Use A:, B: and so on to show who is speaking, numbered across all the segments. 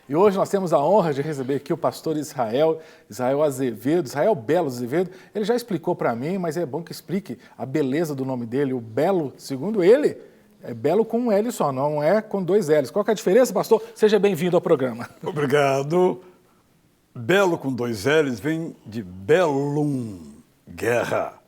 A: E hoje nós temos a honra de receber aqui o pastor Israel Azevedo, Israel Belo Azevedo. Ele já explicou para mim, mas é bom que explique a beleza do nome dele. O Belo, segundo ele, é Belo com um L só, não é com dois L's. Qual que é a diferença, pastor? Seja bem-vindo ao programa.
B: Obrigado. Belo com dois L's vem de Bellum, guerra.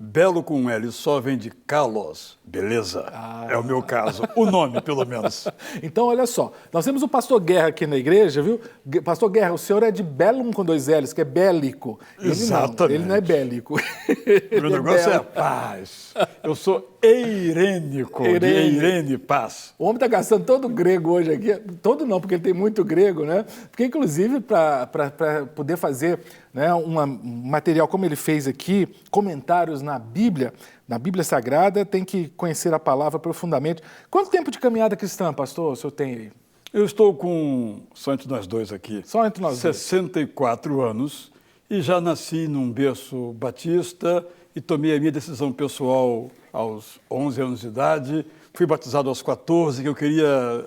B: Belo com um L só vem de Kalos, beleza. É o meu caso, o nome pelo menos.
A: Então, olha só, nós temos o pastor Guerra aqui na igreja, viu? Pastor Guerra, o senhor é de Bellum com dois L's, que é bélico.
B: Exatamente.
A: Ele não é bélico.
B: O meu negócio é paz. Eu sou eirênico, de Eirene, paz.
A: O homem está gastando todo o grego hoje aqui. Todo não, porque ele tem muito grego, né? Porque, inclusive, para poder fazer, né, um material como ele fez aqui, comentários na Bíblia Sagrada, tem que conhecer a palavra profundamente. Quanto tempo de caminhada cristã, pastor, o senhor tem aí?
B: Eu estou com, só entre nós dois aqui,
A: Só entre nós
B: 64 anos e já nasci num berço batista e tomei a minha decisão pessoal aos 11 anos de idade. Fui batizado aos 14, que eu queria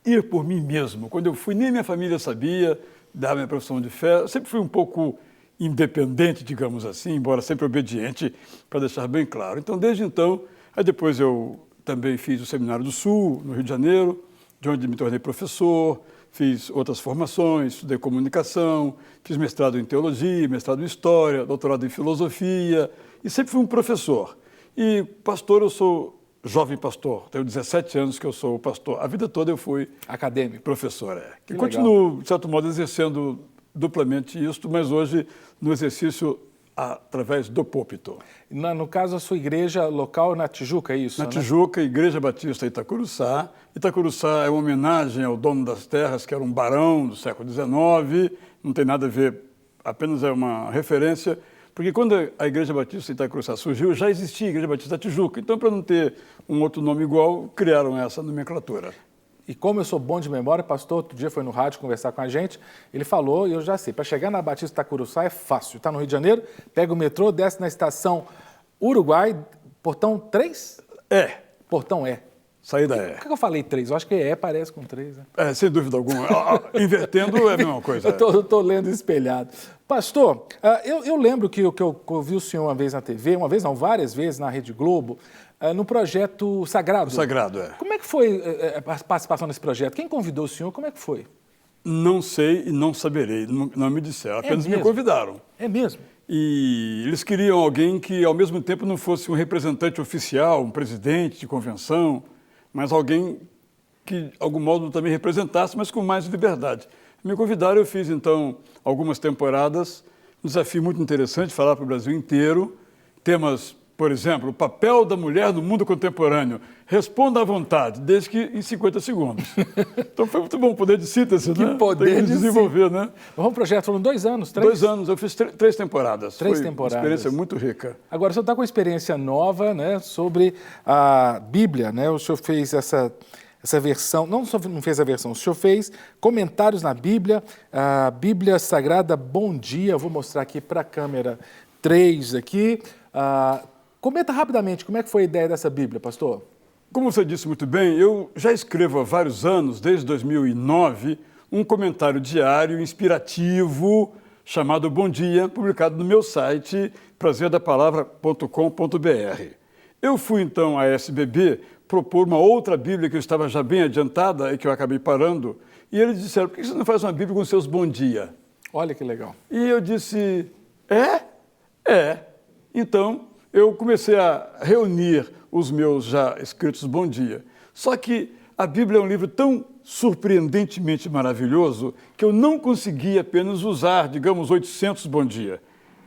B: ir por mim mesmo. Quando eu fui, nem minha família sabia da minha profissão de fé. Eu sempre fui um pouco independente, digamos assim, embora sempre obediente, para deixar bem claro. Então, desde então, aí depois eu também fiz o Seminário do Sul, no Rio de Janeiro, de onde me tornei professor, fiz outras formações, estudei comunicação, fiz mestrado em teologia, mestrado em história, doutorado em filosofia, e sempre fui um professor. E pastor, eu sou jovem pastor, tenho 17 anos que eu sou pastor. A vida toda eu fui
A: acadêmico,
B: professor. E continuo, de certo modo, exercendo duplamente isto, mas hoje no exercício através do púlpito.
A: No caso, a sua igreja local na Tijuca, é isso?
B: Na Tijuca, Igreja Batista Itacuruçá. Itacuruçá é uma homenagem ao dono das terras, que era um barão do século XIX, não tem nada a ver, apenas é uma referência, porque quando a Igreja Batista Itacuruçá surgiu, já existia a Igreja Batista Tijuca, então para não ter um outro nome igual, criaram essa nomenclatura.
A: E como eu sou bom de memória, pastor, outro dia foi no rádio conversar com a gente, ele falou, e eu já sei, para chegar na Batista Itacuruçá é fácil. Está no Rio de Janeiro, pega o metrô, desce na estação Uruguai, portão 3? Portão E.
B: Saída E.
A: Por que eu falei 3? Eu acho que E parece com 3. Né?
B: Sem dúvida alguma. Invertendo é a mesma coisa.
A: Eu estou lendo espelhado. Pastor, eu lembro que eu ouvi o senhor uma vez na TV, uma vez não, várias vezes na Rede Globo, no projeto Sagrado.
B: O Sagrado, é.
A: Como é que foi a participação nesse projeto? Quem convidou o senhor? Como é que foi?
B: Não sei e não saberei, não me disseram, apenas me convidaram.
A: É mesmo?
B: E eles queriam alguém que, ao mesmo tempo, não fosse um representante oficial, um presidente de convenção, mas alguém que, de algum modo, também representasse, mas com mais liberdade. Me convidaram, eu fiz, então, algumas temporadas, um desafio muito interessante, falar para o Brasil inteiro, temas, por exemplo, o papel da mulher no mundo contemporâneo. Responda à vontade, desde que em 50 segundos. Então foi muito bom, poder de síntese, né?
A: Que poder de
B: desenvolver, né?
A: O projeto foram 2 anos, 3?
B: 2 anos, eu fiz 3 temporadas.
A: 3
B: foi
A: temporadas.
B: Uma experiência muito rica.
A: Agora, o senhor está com uma experiência nova, né, sobre a Bíblia, né? O senhor fez essa versão, não fez a versão, o senhor fez comentários na Bíblia, a Bíblia Sagrada Bom Dia, eu vou mostrar aqui para a câmera 3 aqui. Comenta rapidamente, como é que foi a ideia dessa Bíblia, pastor?
B: Como você disse muito bem, eu já escrevo há vários anos, desde 2009, um comentário diário inspirativo chamado Bom Dia, publicado no meu site prazerdapalavra.com.br. Eu fui então à SBB propor uma outra Bíblia que eu estava já bem adiantada e que eu acabei parando, e eles disseram, por que você não faz uma Bíblia com seus Bom Dia?
A: Olha que legal.
B: E eu disse, Então, eu comecei a reunir os meus já escritos Bom Dia. Só que a Bíblia é um livro tão surpreendentemente maravilhoso que eu não consegui apenas usar, digamos, 800 Bom Dia.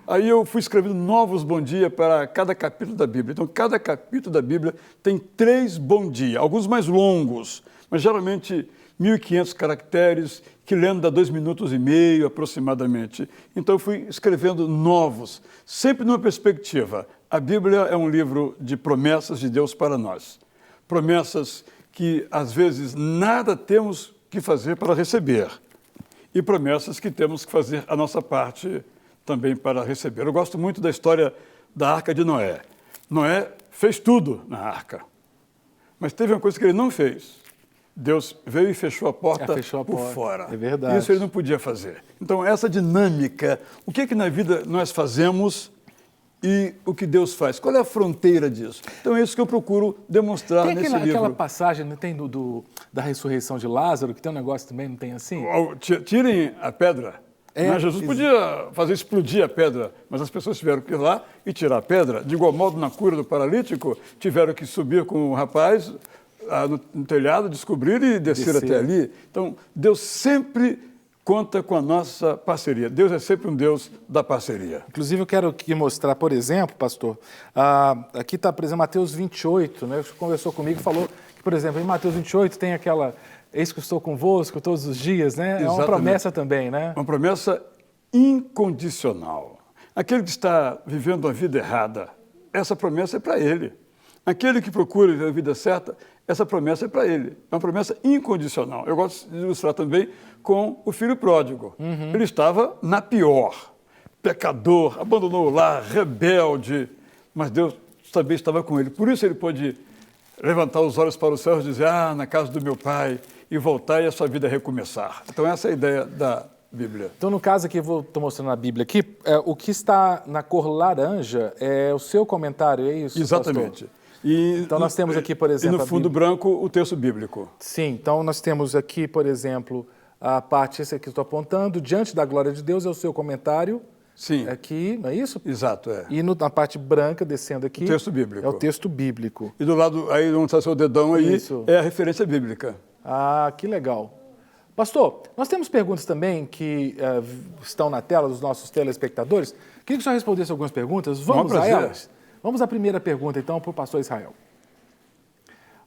B: Aí eu fui escrevendo novos Bom Dia para cada capítulo da Bíblia. Então, cada capítulo da Bíblia tem 3 Bom Dia, alguns mais longos, mas geralmente 1.500 caracteres, que lendo dá 2 minutos e meio aproximadamente. Então, eu fui escrevendo novos, sempre numa perspectiva. A Bíblia é um livro de promessas de Deus para nós. Promessas que, às vezes, nada temos que fazer para receber. E promessas que temos que fazer a nossa parte também para receber. Eu gosto muito da história da Arca de Noé. Noé fez tudo na arca, mas teve uma coisa que ele não fez. Deus veio e fechou a porta por fora.
A: É verdade.
B: Isso ele não podia fazer. Então, essa dinâmica, o que é que na vida nós fazemos e o que Deus faz? Qual é a fronteira disso? Então, é isso que eu procuro demonstrar nesse livro.
A: Aquela passagem, não tem da ressurreição de Lázaro, que tem um negócio também, não tem assim?
B: Tirem a pedra. Jesus podia fazer explodir a pedra, mas as pessoas tiveram que ir lá e tirar a pedra. De igual modo, na cura do paralítico, tiveram que subir com o rapaz no telhado, descobrir e descer até ali. Então, Deus sempre conta com a nossa parceria. Deus é sempre um Deus da parceria.
A: Inclusive, eu quero aqui mostrar, por exemplo, pastor, aqui está, por exemplo, Mateus 28, né? Você conversou comigo e falou que, por exemplo, em Mateus 28 tem aquela, eis que estou convosco todos os dias, né? Exatamente. É uma promessa também, né?
B: Uma promessa incondicional. Aquele que está vivendo a vida errada, essa promessa é para ele. Aquele que procura viver a vida certa, essa promessa é para ele. É uma promessa incondicional. Eu gosto de ilustrar também com o filho pródigo. Ele estava na pior, pecador, abandonou o lar, rebelde, mas Deus também estava com ele. Por isso ele pôde levantar os olhos para o céu e dizer, na casa do meu pai, e voltar e a sua vida recomeçar. Então essa é a ideia da Bíblia.
A: Então, no caso aqui, estou mostrando a Bíblia aqui, o que está na cor laranja é o seu comentário, é isso,
B: exatamente.
A: Pastor? Então, nós temos aqui, por exemplo...
B: E no fundo branco, o texto bíblico.
A: Sim, então nós temos aqui, por exemplo, a parte, esse aqui que estou apontando, diante da glória de Deus é o seu comentário.
B: Sim.
A: Aqui, não é isso?
B: Exato, é.
A: E na parte branca, descendo aqui...
B: O texto bíblico.
A: É o texto bíblico.
B: E do lado, aí onde está seu dedão aí, é a referência bíblica.
A: Que legal. Pastor, nós temos perguntas também que estão na tela dos nossos telespectadores. Queria que o senhor respondesse algumas perguntas. Vamos a elas? Vamos à primeira pergunta, então, para o pastor Israel.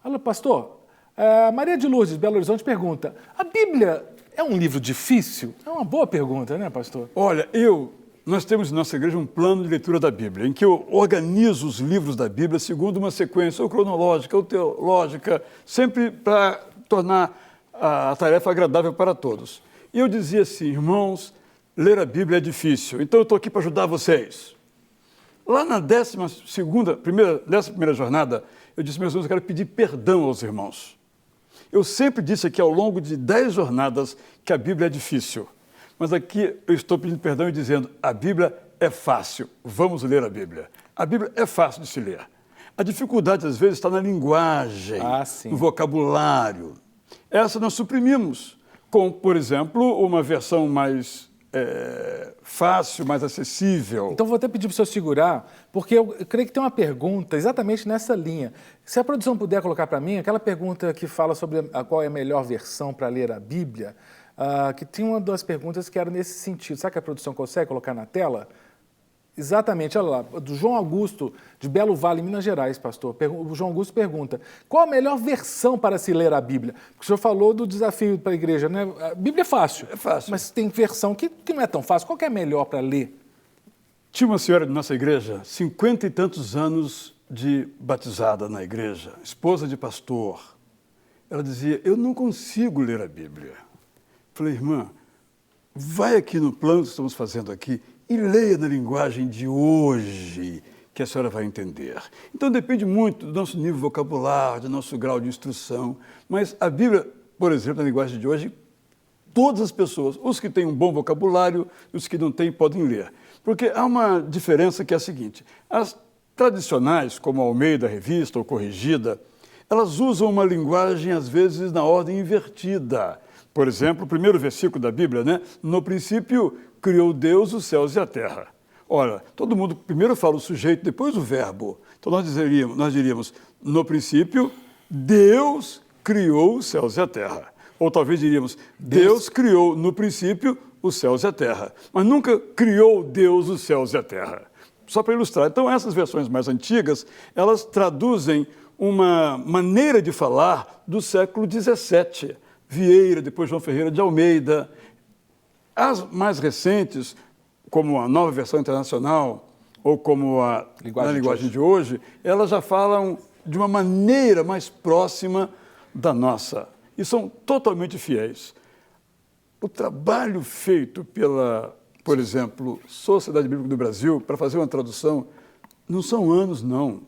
A: Alô, pastor. Maria de Lourdes, Belo Horizonte, pergunta, a Bíblia é um livro difícil? É uma boa pergunta, né, pastor?
B: Olha, nós temos em nossa igreja um plano de leitura da Bíblia, em que eu organizo os livros da Bíblia segundo uma sequência ou cronológica ou teológica, sempre para tornar a tarefa agradável para todos. E eu dizia assim, irmãos, ler a Bíblia é difícil, então eu estou aqui para ajudar vocês. Lá na 11ª jornada, eu disse, meus irmãos, eu quero pedir perdão aos irmãos. Eu sempre disse aqui ao longo de 10 jornadas que a Bíblia é difícil. Mas aqui eu estou pedindo perdão e dizendo, a Bíblia é fácil, vamos ler a Bíblia. A Bíblia é fácil de se ler. A dificuldade, às vezes, está na linguagem, no vocabulário. Essa nós suprimimos com, por exemplo, uma versão mais fácil, mais acessível.
A: Então, vou até pedir para o senhor segurar, porque eu creio que tem uma pergunta exatamente nessa linha. Se a produção puder colocar para mim, aquela pergunta que fala sobre qual é a melhor versão para ler a Bíblia, que tinha uma das perguntas que era nesse sentido. Será que a produção consegue colocar na tela? Exatamente, olha lá, do João Augusto, de Belo Vale, Minas Gerais, pastor. O João Augusto pergunta, qual a melhor versão para se ler a Bíblia? Porque o senhor falou do desafio para a igreja, né? A Bíblia é fácil.
B: É fácil.
A: Mas tem versão que não é tão fácil. Qual que é a melhor para ler?
B: Tinha uma senhora de nossa igreja, 50 e tantos anos de batizada na igreja, esposa de pastor. Ela dizia, eu não consigo ler a Bíblia. Falei, irmã, vai aqui no plano que estamos fazendo aqui e leia na linguagem de hoje, que a senhora vai entender. Então depende muito do nosso nível vocabular, do nosso grau de instrução, mas a Bíblia, por exemplo, na linguagem de hoje, todas as pessoas, os que têm um bom vocabulário e os que não têm, podem ler. Porque há uma diferença que é a seguinte, as tradicionais, como a Almeida Revista ou Corrigida, elas usam uma linguagem, às vezes, na ordem invertida. Por exemplo, o primeiro versículo da Bíblia, né? No princípio, criou Deus os céus e a terra. Ora, todo mundo primeiro fala o sujeito, depois o verbo. Então nós diríamos, no princípio, Deus criou os céus e a terra. Ou talvez diríamos, Deus criou no princípio os céus e a terra. Mas nunca criou Deus os céus e a terra. Só para ilustrar. Então essas versões mais antigas, elas traduzem uma maneira de falar do século XVII. Vieira, depois João Ferreira de Almeida. As mais recentes, como a Nova Versão Internacional, ou como a linguagem de hoje, elas já falam de uma maneira mais próxima da nossa. E são totalmente fiéis. O trabalho feito pela, por exemplo, Sociedade Bíblica do Brasil, para fazer uma tradução Não são anos, não.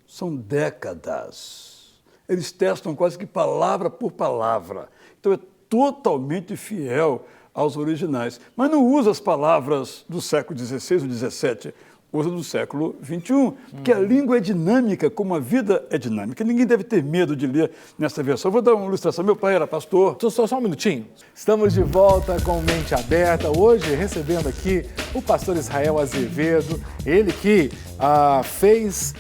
B: São décadas. Eles testam quase que palavra por palavra. Então, é totalmente fiel aos originais. Mas não usa as palavras do século XVI ou XVII, usa do século XXI, porque a língua é dinâmica, como a vida é dinâmica. Ninguém deve ter medo de ler nessa versão. Eu vou dar uma ilustração. Meu pai era pastor.
A: Só um minutinho. Estamos de volta com Mente Aberta. Hoje, recebendo aqui o pastor Israel Azevedo, ele que fez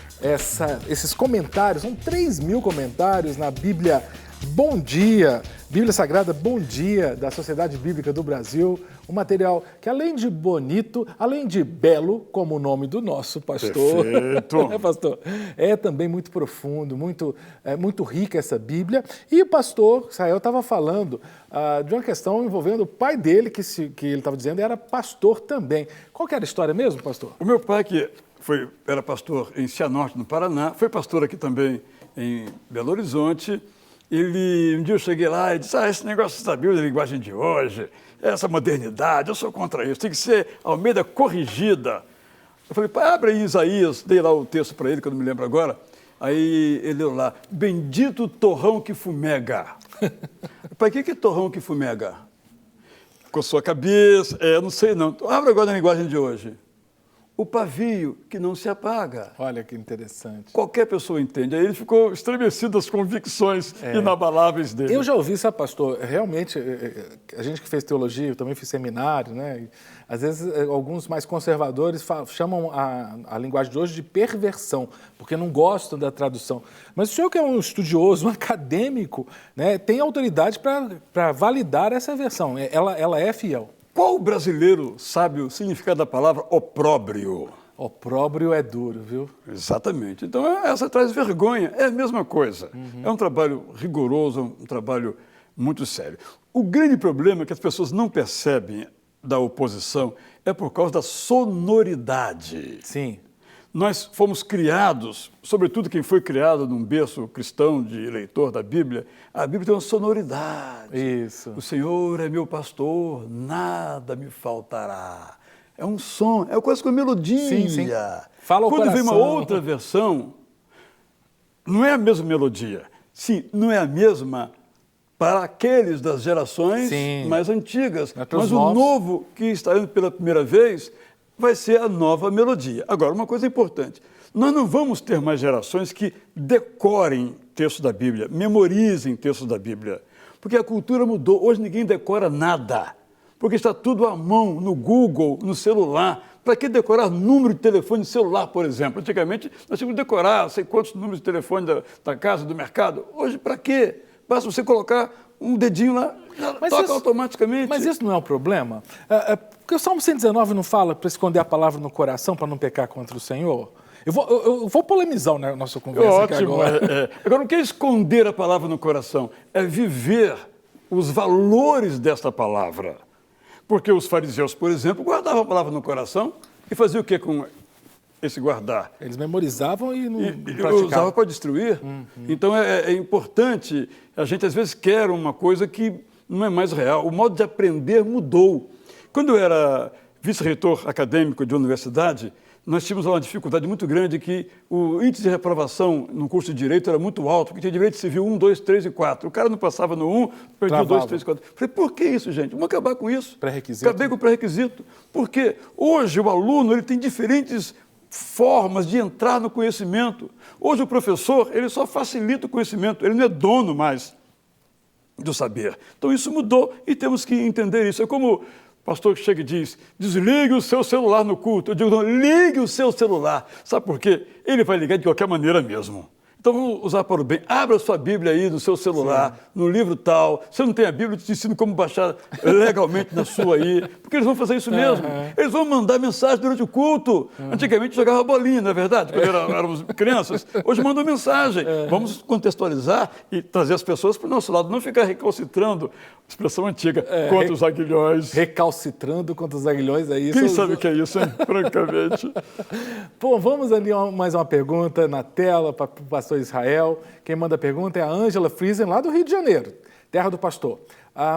A: esses comentários, são 3.000 comentários na Bíblia Bom Dia, Bíblia Sagrada Bom Dia, da Sociedade Bíblica do Brasil, um material que, além de bonito, além de belo, como o nome do nosso pastor, pastor, é também muito profundo, muito rica essa Bíblia. E o pastor Israel estava falando de uma questão envolvendo o pai dele, que ele estava dizendo era pastor também. Qual que era a história mesmo, pastor?
B: O meu pai, que era pastor em Cianorte, no Paraná, foi pastor aqui também em Belo Horizonte. Um dia eu cheguei lá e disse, esse negócio da Bíblia, da linguagem de hoje, essa modernidade, eu sou contra isso, tem que ser Almeida corrigida. Eu falei, pai, abre aí Isaías, dei lá o texto para ele, que eu não me lembro agora. Aí ele leu lá, bendito torrão que fumega. Pai, o que é torrão que fumega? Coçou a cabeça, não sei não. Abre agora na linguagem de hoje. O pavio que não se apaga.
A: Olha que interessante.
B: Qualquer pessoa entende. Aí ele ficou estremecido das convicções inabaláveis dele.
A: Eu já ouvi, sabe, pastor, realmente, a gente que fez teologia, eu também fiz seminário, né? E, às vezes, alguns mais conservadores chamam a linguagem de hoje de perversão, porque não gostam da tradução. Mas o senhor que é um estudioso, um acadêmico, né, tem autoridade para validar essa versão. Ela é fiel.
B: Qual brasileiro sabe o significado da palavra opróbrio?
A: Opróbrio é duro, viu?
B: Exatamente. Então, essa traz vergonha. É a mesma coisa. É um trabalho rigoroso, um trabalho muito sério. O grande problema que as pessoas não percebem da oposição é por causa da sonoridade.
A: Sim.
B: Nós fomos criados, sobretudo quem foi criado num berço cristão de leitor da Bíblia, a Bíblia tem uma sonoridade.
A: Isso.
B: O Senhor é meu pastor, nada me faltará. É um som, é quase uma melodia.
A: Sim. Fala ao
B: Quando
A: coração.
B: vem uma outra versão, não é a mesma melodia. Sim, não é a mesma para aqueles das gerações mais antigas. Mas o novo que está indo pela primeira vez vai ser a nova melodia. Agora, uma coisa importante, nós não vamos ter mais gerações que decorem textos da Bíblia, memorizem textos da Bíblia, porque a cultura mudou. Hoje ninguém decora nada, porque está tudo à mão, no Google, no celular. Para que decorar número de telefone de celular, por exemplo? Antigamente, nós tínhamos que decorar sei quantos números de telefone da casa, do mercado. Hoje, para quê? Basta você colocar um dedinho lá, já toca automaticamente.
A: Mas isso não é um problema? Porque o Salmo 119 não fala para esconder a palavra no coração para não pecar contra o Senhor? Eu vou polemizar a nossa conversa aqui agora.
B: Agora, o que é esconder a palavra no coração? É viver os valores desta palavra. Porque os fariseus, por exemplo, guardavam a palavra no coração e faziam o que com esse guardar?
A: Eles memorizavam e não
B: praticavam. Usavam para destruir. Então, é importante, a gente às vezes quer uma coisa que não é mais real. O modo de aprender mudou. Quando eu era vice-reitor acadêmico de universidade, nós tínhamos uma dificuldade muito grande que o índice de reprovação no curso de Direito era muito alto, porque tinha Direito Civil 1, 2, 3 e 4. O cara não passava no 1, perdia o 2, 3 e 4. Falei, por que isso, gente? Vamos acabar com isso.
A: Pré-requisito.
B: Acabei com o pré-requisito. Porque hoje o aluno ele tem diferentes formas de entrar no conhecimento. Hoje o professor ele só facilita o conhecimento, ele não é dono mais do saber. Então isso mudou e temos que entender isso. É como o pastor que chega e diz, desligue o seu celular no culto. Eu digo, não, ligue o seu celular. Sabe por quê? Ele vai ligar de qualquer maneira mesmo. Então vamos usar para o bem. Abra sua Bíblia aí no seu celular, no livro tal. Se não tem a Bíblia, eu te ensino como baixar legalmente na sua aí. Porque eles vão fazer isso mesmo. Eles vão mandar mensagem durante o culto. Antigamente jogava bolinha, não é verdade? Quando éramos crianças. Hoje mandam mensagem. Vamos contextualizar e trazer as pessoas para o nosso lado. Não ficar recalcitrando, expressão antiga, contra os aguilhões.
A: Recalcitrando contra os aguilhões, é isso?
B: Quem sabe o que é isso, hein? Francamente.
A: Pô, vamos ali mais uma pergunta na tela para o pastor Israel. Quem manda a pergunta é a Ângela Friesen, lá do Rio de Janeiro, terra do pastor.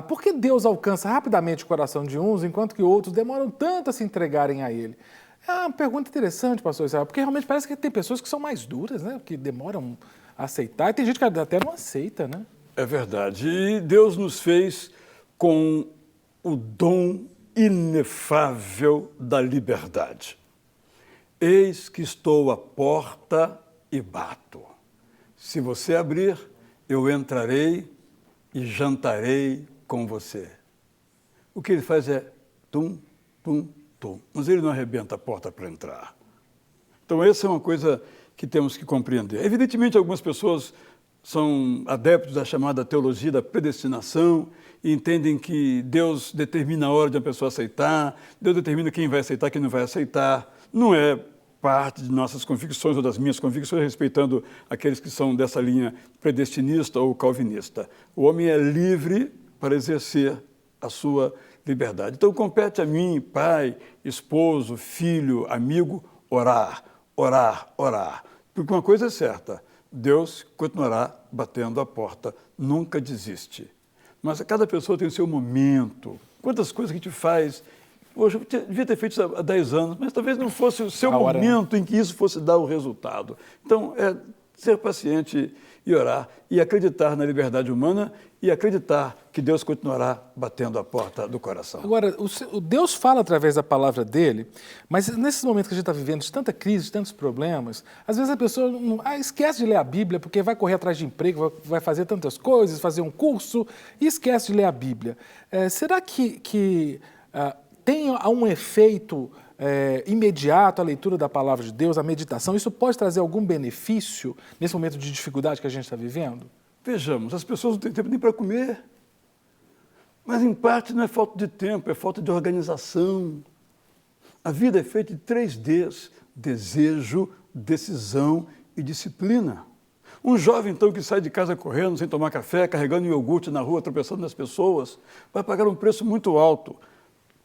A: Por que Deus alcança rapidamente o coração de uns, enquanto que outros demoram tanto a se entregarem a Ele? É uma pergunta interessante, pastor Israel, porque realmente parece que tem pessoas que são mais duras, né? Que demoram a aceitar, e tem gente que até não aceita, né?
B: É verdade. E Deus nos fez com o dom inefável da liberdade. Eis que estou à porta e bato. Se você abrir, eu entrarei e jantarei com você. O que ele faz é tum, tum, tum. Mas ele não arrebenta a porta para entrar. Então, essa é uma coisa que temos que compreender. Evidentemente, algumas pessoas são adeptos da chamada teologia da predestinação e entendem que Deus determina a hora de uma pessoa aceitar, Deus determina quem vai aceitar, quem não vai aceitar. Não é parte de nossas convicções ou das minhas convicções, respeitando aqueles que são dessa linha predestinista ou calvinista. O homem é livre para exercer a sua liberdade. Então, compete a mim, pai, esposo, filho, amigo, orar, orar, orar. Porque uma coisa é certa, Deus continuará batendo a porta, nunca desiste. Mas cada pessoa tem o seu momento. Quantas coisas que a gente faz... Poxa, eu devia ter feito isso há 10 anos, mas talvez não fosse o seu momento em que isso fosse dar o resultado. Então, é ser paciente e orar, e acreditar na liberdade humana e acreditar que Deus continuará batendo a porta do coração.
A: Agora, o Deus fala através da palavra dele, mas nesses momentos que a gente está vivendo, de tanta crise, de tantos problemas, às vezes a pessoa esquece de ler a Bíblia, porque vai correr atrás de emprego, vai fazer tantas coisas, fazer um curso, e esquece de ler a Bíblia. Será que tem um efeito imediato a leitura da palavra de Deus, a meditação? Isso pode trazer algum benefício nesse momento de dificuldade que a gente está vivendo?
B: Vejamos, as pessoas não têm tempo nem para comer. Mas, em parte, não é falta de tempo, é falta de organização. A vida é feita de 3 Ds: desejo, decisão e disciplina. Um jovem, então, que sai de casa correndo, sem tomar café, carregando iogurte na rua, tropeçando nas pessoas, vai pagar um preço muito alto.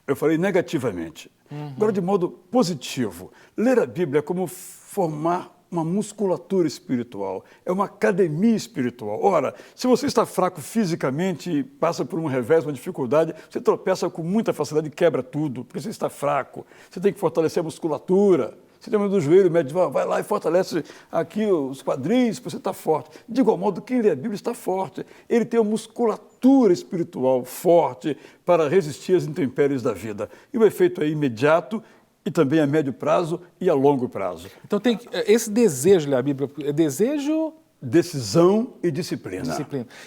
B: Eu falei negativamente. Agora, de modo positivo, ler a Bíblia é como formar uma musculatura espiritual, é uma academia espiritual. Ora, se você está fraco fisicamente, passa por um revés, uma dificuldade, você tropeça com muita facilidade e quebra tudo, porque você está fraco. Você tem que fortalecer a musculatura. Você tem medo do joelho, o médico vai lá e fortalece aqui os quadris, porque você está forte. De igual modo, quem lê a Bíblia está forte. Ele tem uma musculatura espiritual forte para resistir às intempéries da vida. E o efeito é imediato, e também a médio prazo e a longo prazo.
A: Então tem esse desejo de ler a Bíblia, é desejo...
B: Decisão e disciplina.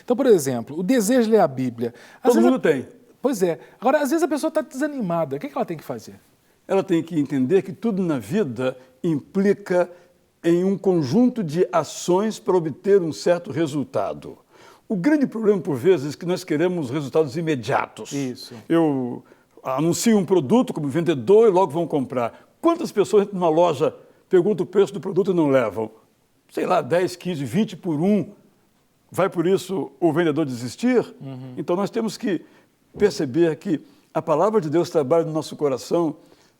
A: Então, por exemplo, o desejo de ler a Bíblia...
B: Todo mundo tem.
A: Pois é. Agora, às vezes a pessoa está desanimada. O que ela tem que fazer?
B: Ela tem que entender que tudo na vida implica em um conjunto de ações para obter um certo resultado. O grande problema, por vezes, é que nós queremos resultados imediatos.
A: Isso.
B: Eu anuncio um produto como vendedor e logo vão comprar. Quantas pessoas entram numa loja, perguntam o preço do produto e não levam? Sei lá, 10, 15, 20 por um. Vai por isso o vendedor desistir? Então nós temos que perceber que a palavra de Deus trabalha no nosso coração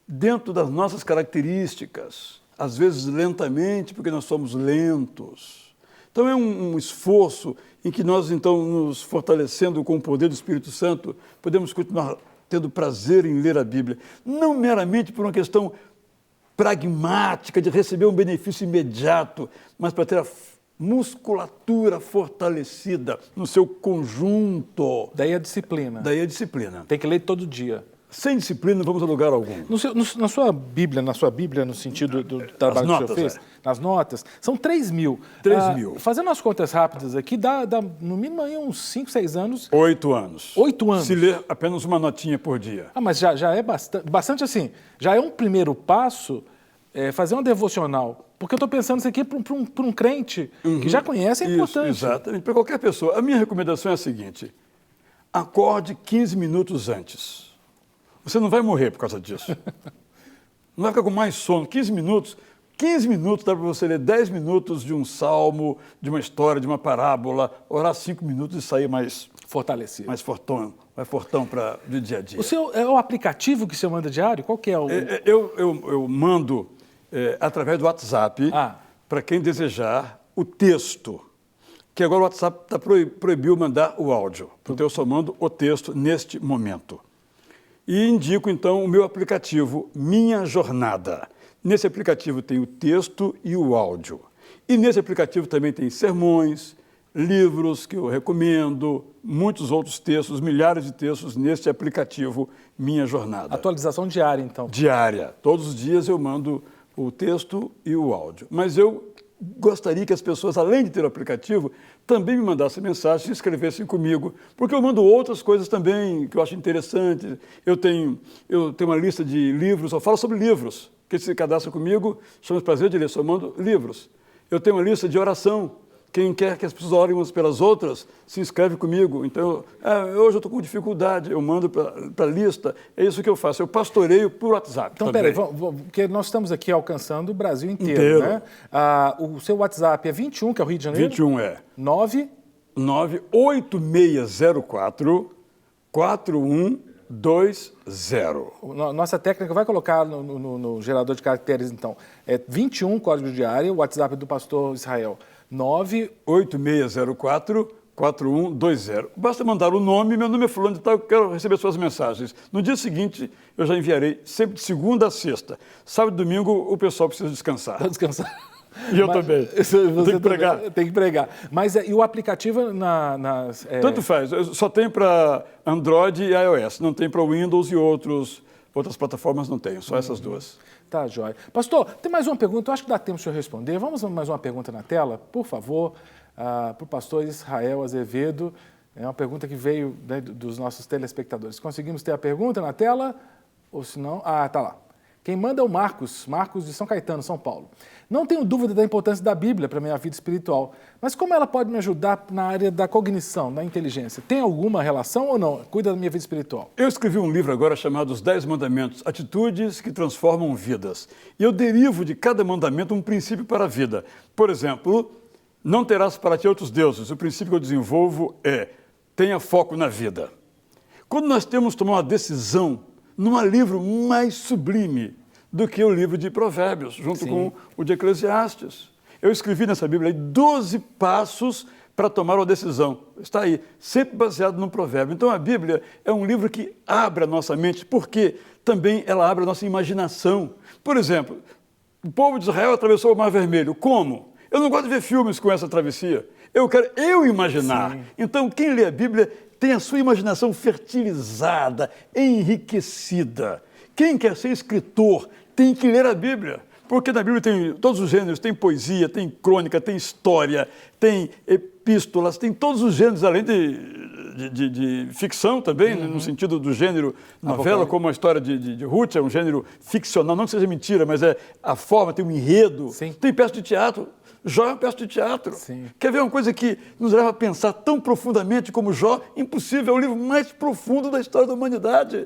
B: dentro das nossas características, às vezes lentamente, porque nós somos lentos. Então é um esforço em que nós, então, nos fortalecendo com o poder do Espírito Santo, podemos continuar tendo prazer em ler a Bíblia, não meramente por uma questão pragmática de receber um benefício imediato, mas para ter a musculatura fortalecida no seu conjunto.
A: Daí a disciplina.
B: Daí a disciplina.
A: Tem que ler todo dia.
B: Sem disciplina não vamos a lugar algum.
A: Na sua Bíblia, no sentido do trabalho que o senhor fez, nas notas, são 3.000.
B: 3.000.
A: Fazendo as contas rápidas aqui, dá no mínimo aí uns 5, 6 anos.
B: 8 anos.
A: 8 anos.
B: Se ler apenas uma notinha por dia.
A: Mas já é bastante assim, já é um primeiro passo fazer uma devocional. Porque eu estou pensando isso aqui para um crente que já conhece, é importante.
B: Exatamente, para qualquer pessoa. A minha recomendação é a seguinte: acorde 15 minutos antes. Você não vai morrer por causa disso. Não vai ficar com mais sono. 15 minutos dá para você ler 10 minutos de um salmo, de uma história, de uma parábola, orar 5 minutos e sair mais
A: fortalecido.
B: Mais fortão para o dia a dia.
A: O seu é o aplicativo que você manda diário? Qual que é o...
B: Eu mando através do WhatsApp para quem desejar o texto. Que agora o WhatsApp proibiu mandar o áudio. Então eu só mando o texto neste momento. E indico, então, o meu aplicativo Minha Jornada. Nesse aplicativo tem o texto e o áudio. E nesse aplicativo também tem sermões, livros que eu recomendo, muitos outros textos, milhares de textos nesse aplicativo Minha Jornada.
A: Atualização diária, então.
B: Diária. Todos os dias eu mando o texto e o áudio. Mas eu gostaria que as pessoas, além de ter o aplicativo, também me mandassem mensagem, se inscrevessem comigo, porque eu mando outras coisas também que eu acho interessantes. Eu tenho uma lista de livros, eu falo sobre livros. Quem se cadastra comigo, chama prazer de ler, só mando livros. Eu tenho uma lista de oração. Quem quer que as pessoas orem umas pelas outras, se inscreve comigo. Então, hoje eu estou com dificuldade, eu mando para a lista. É isso que eu faço, eu pastoreio por WhatsApp.
A: Então, peraí, porque nós estamos aqui alcançando o Brasil inteiro, né? O seu WhatsApp é 21, que é o Rio de Janeiro?
B: 21 é.
A: 98604-4120. Nossa técnica vai colocar no gerador de caracteres, então. É 21, código de área, o WhatsApp do pastor Israel.
B: 98604-4120. Basta mandar o nome, meu nome é fulano de tal, eu quero receber suas mensagens. No dia seguinte, eu já enviarei, sempre de segunda a sexta. Sábado e domingo, o pessoal precisa descansar.
A: Para descansar.
B: E eu também. Tem que pregar.
A: Tem que pregar. Mas e o aplicativo
B: Tanto faz. Só tem para Android e iOS. Não tem para Windows e outras plataformas não tem. Só essas duas.
A: Tá, joia. Pastor, tem mais uma pergunta. Eu acho que dá tempo de o senhor responder. Vamos mais uma pergunta na tela, por favor, para o pastor Israel Azevedo. É uma pergunta que veio, né, dos nossos telespectadores. Conseguimos ter a pergunta na tela? Ou se não... tá lá. Quem manda é o Marcos de São Caetano, São Paulo. Não tenho dúvida da importância da Bíblia para a minha vida espiritual, mas como ela pode me ajudar na área da cognição, da inteligência? Tem alguma relação ou não? Cuida da minha vida espiritual.
B: Eu escrevi um livro agora chamado Os 10 Mandamentos, Atitudes que Transformam Vidas. E eu derivo de cada mandamento um princípio para a vida. Por exemplo, não terás para ti outros deuses. O princípio que eu desenvolvo é, tenha foco na vida. Quando nós temos que tomar uma decisão, não há livro mais sublime do que o livro de Provérbios, junto com o de Eclesiastes. Eu escrevi nessa Bíblia 12 passos para tomar uma decisão. Está aí, sempre baseado no provérbio. Então a Bíblia é um livro que abre a nossa mente, porque também ela abre a nossa imaginação. Por exemplo, o povo de Israel atravessou o Mar Vermelho. Como? Eu não gosto de ver filmes com essa travessia. Eu quero imaginar. Sim. Então quem lê a Bíblia tem a sua imaginação fertilizada, enriquecida. Quem quer ser escritor tem que ler a Bíblia, porque na Bíblia tem todos os gêneros, tem poesia, tem crônica, tem história, tem epístolas, tem todos os gêneros, além de ficção também, no sentido do gênero novela, como a história de Ruth, é um gênero ficcional, não que seja mentira, mas é a forma, tem um enredo, tem peça de teatro. Jó é uma peça de teatro. Sim. Quer ver uma coisa que nos leva a pensar tão profundamente como Jó? Impossível, é o livro mais profundo da história da humanidade.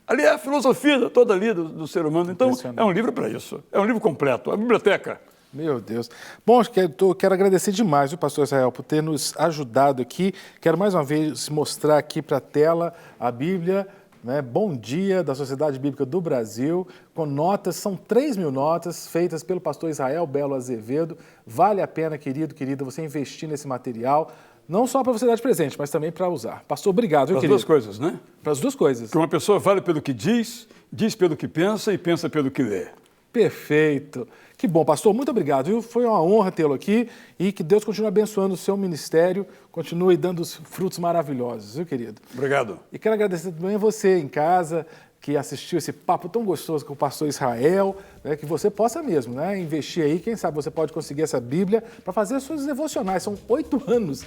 B: Ali é a filosofia toda ali do ser humano. Então, é um livro para isso. É um livro completo, a biblioteca.
A: Meu Deus. Bom, quero agradecer demais o pastor Israel por ter nos ajudado aqui. Quero mais uma vez mostrar aqui para a tela a Bíblia, né? Bom Dia da Sociedade Bíblica do Brasil, com notas, são 3.000 notas feitas pelo pastor Israel Belo Azevedo. Vale a pena, querido, querida, você investir nesse material, não só para você dar de presente, mas também para usar. Pastor, obrigado,
B: querido. Para as duas coisas, né?
A: Para as duas coisas.
B: Porque uma pessoa vale pelo que diz pelo que pensa e pensa pelo que lê.
A: Perfeito. Que bom, pastor, muito obrigado, viu? Foi uma honra tê-lo aqui e que Deus continue abençoando o seu ministério, continue dando os frutos maravilhosos, viu, querido?
B: Obrigado.
A: E quero agradecer também a você em casa, que assistiu esse papo tão gostoso com o pastor Israel, né, que você possa mesmo, né, investir aí, quem sabe você pode conseguir essa Bíblia para fazer as suas devocionais. São 8 anos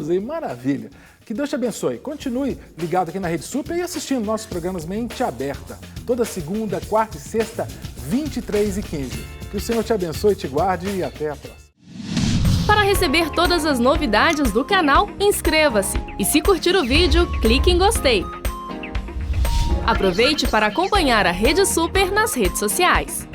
A: aí, maravilha. Que Deus te abençoe. Continue ligado aqui na Rede Super e assistindo nossos programas Mente Aberta, toda segunda, quarta e sexta, 23h15. Que o Senhor te abençoe, te guarde e até a próxima.
C: Para receber todas as novidades do canal, inscreva-se e se curtir o vídeo, clique em gostei. Aproveite para acompanhar a Rede Super nas redes sociais.